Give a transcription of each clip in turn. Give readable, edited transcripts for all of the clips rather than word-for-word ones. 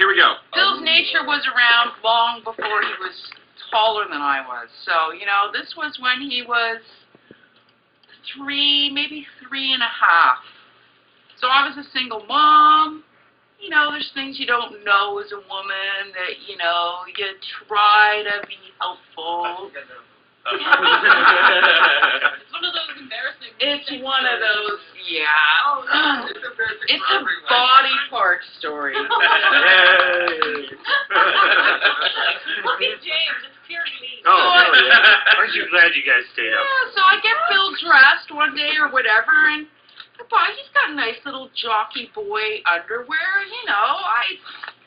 Here we go. Bill's nature was around long before he was taller than I was. So, you know, this was when he was maybe 3.5. So I was a single mom. You know, there's things you don't know as a woman that, you know, you try to be helpful. It's one of those embarrassing It's one of those, yeah. Oh, no, it's embarrassing It's for a everyone. body part story. Yay. Look at James, it's pure glee. Oh, hell yeah. Aren't you glad you guys stayed up? Yeah, so I get Bill dressed one day or whatever, and I thought he's got nice little jockey boy underwear. You know, I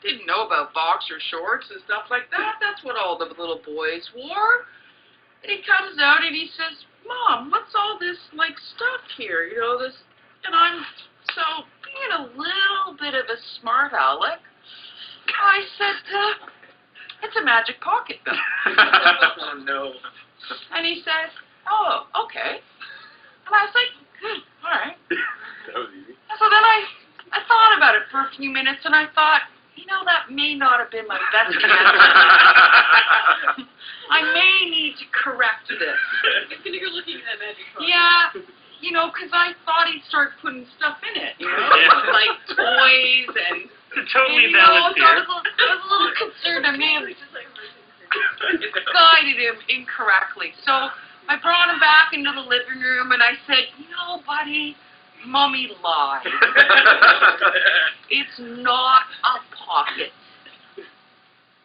didn't know about boxer shorts and stuff like that. That's what all the little boys wore. And he comes out and he says, "Mom, what's all this, like, stuff here? You know, this..." And I'm so, being a little bit of a smart aleck, I said, "It's a magic pocket, Bill." Oh, no. And he said, "Oh, okay." And I was like, all right. That was easy. So then I thought about it for a few minutes, and I thought, you know, that may not have been my best answer. I may need to correct this. You're looking at that magic phone. Yeah, you know, because I thought he'd start putting stuff in it, you know, Yeah. like toys and... It's a totally and, you know, valid so I fear. was a little concerned I may have guided him incorrectly. So I brought him back into the living room and I said, "You know, buddy, Mommy lied. It's not a pocket."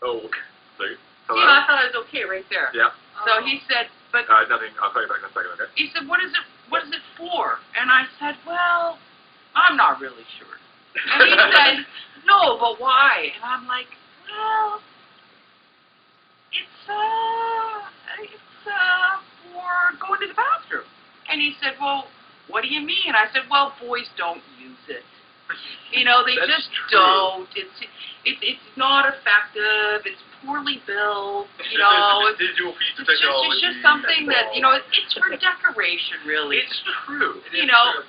Oh, okay. So, You hello? know, I thought it was okay right there. Yeah. So he said, but Nothing. I'll call you back in a second, okay? he said, what is it for? And I said, well, I'm not really sure. And he said, no, but why? And I'm like, well, it's for going to the bathroom. And he said, well, what do you mean? I said, well, boys don't use it. You know, they That's just true. don't. It's not effective. It's poorly built. You know, it's digital piece of it's technology. just something that, you know, it's for decoration, really. It's true. You know,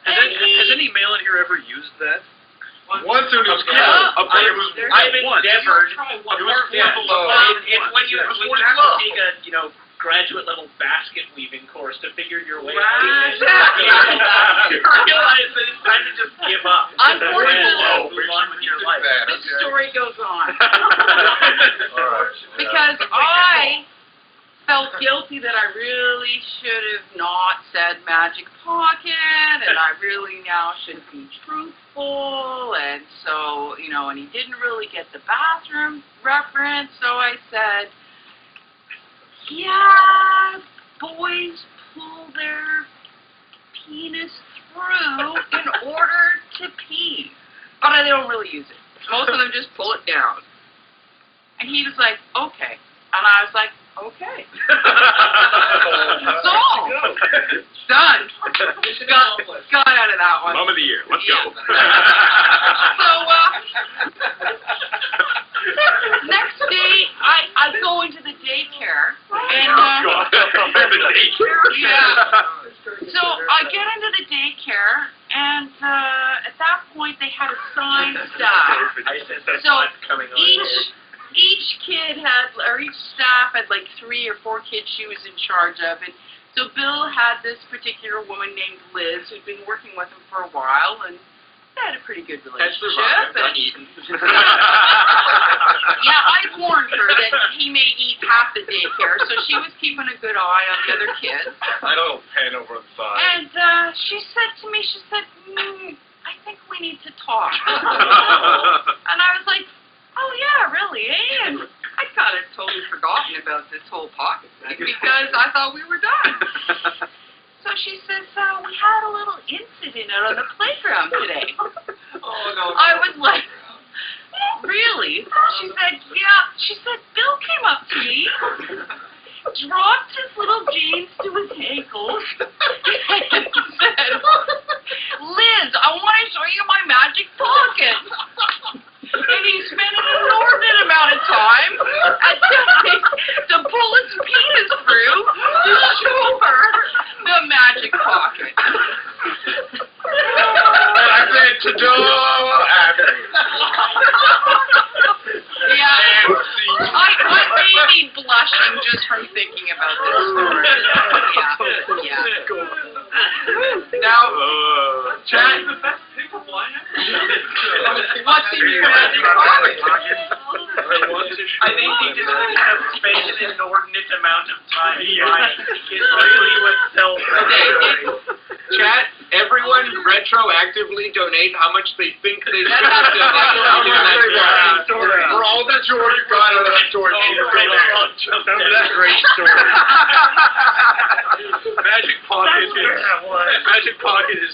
Has any male in here ever used that? Once it was Yeah. cool. It was I've endeavored. It was Yeah. below. It's when you have to take a, you know, graduate level basket weaving course to figure your way out. Right. You realize that it's time to just give up. Unfortunately- Move on with your life. the story goes on. Alright. Because I felt guilty that I really should have not said magic pocket, and I really now should be truthful, and so, you know, and he didn't really get the bathroom reference, so I said, yeah, boys pull their penis through in order to pee, but they don't really use it. Most of them just pull it down. And he was like, okay. And I was like, okay. Solved. Done. Got out of that one. Mom of the year. Let's Yeah. go. So, next day, I go into the daycare, and, God. The daycare? yeah. So I get into the daycare, and at that point they had a sign staff. So each kid had, or each staff had like 3 or 4 kids she was in charge of, and so Bill had this particular woman named Liz who'd been working with him for a while, and they had a pretty good relationship. And, yeah, I warned her that he may eat half the daycare, so she was keeping a good eye on the other kids. I don't pan over on the side. And she said to me, I think we need to talk. And I was like, oh yeah, really, eh? And I kind of totally forgotten about this whole pocket thing because I thought we were done. So she says, we had a little incident out on the playground today. Oh, no. I was like, really? She said, yeah. She said, Bill came up to me, dropped his little jeans to his ankles, and said, Liz, I want to show you my magic pocket. And he spent an inordinate amount of time attempting to pull his penis through to show her the magic pocket. And I said, to do after. your magic pocket. I think he just has spent an inordinate amount of time trying to get really what sells. Chat, everyone retroactively donate how much they think they should have donated. For all the joy you got out of that story, That's a great story. Magic Pocket is Magic Pocket is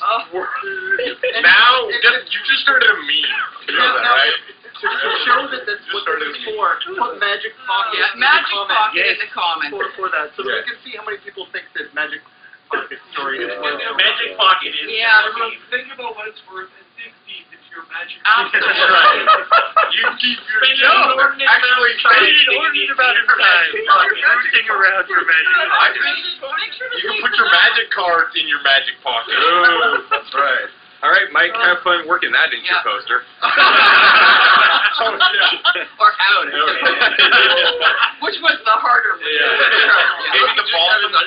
Now, you just started a meme. You know that, right? To show that that's what this is for, put Magic Pocket Yeah, in magic the comments. pocket in the comments. For that, so Yeah. we can see how many people think that Magic Pocket story is worth. Magic Pocket is. Yeah. Think about what it's worth and dig deep into your magic. Absolutely. You keep your Spend joke. an inordinate Actually, amount of time rooting around your magic pocket. Make sure to you can say put your magic cards in your magic pocket. Ooh. That's right. All right, Mike, have fun working that into your Yeah. poster. Oh, yeah. Or out. Which was the harder one? Yeah. Maybe the ball in the